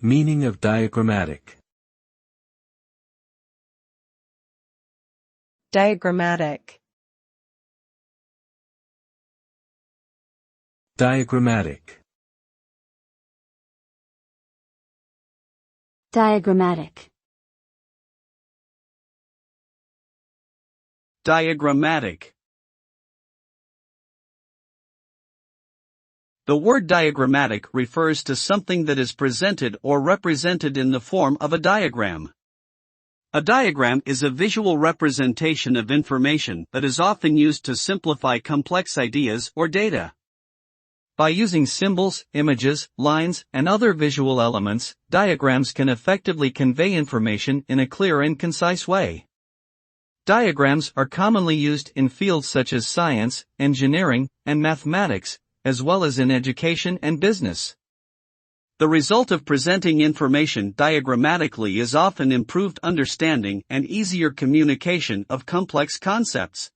Meaning of diagrammatic. Diagrammatic. Diagrammatic. Diagrammatic. Diagrammatic. The word diagrammatic refers to something that is presented or represented in the form of a diagram. A diagram is a visual representation of information that is often used to simplify complex ideas or data. By using symbols, images, lines, and other visual elements, diagrams can effectively convey information in a clear and concise way. Diagrams are commonly used in fields such as science, engineering, and mathematics, as well as in education and business. The result of presenting information diagrammatically is often improved understanding and easier communication of complex concepts.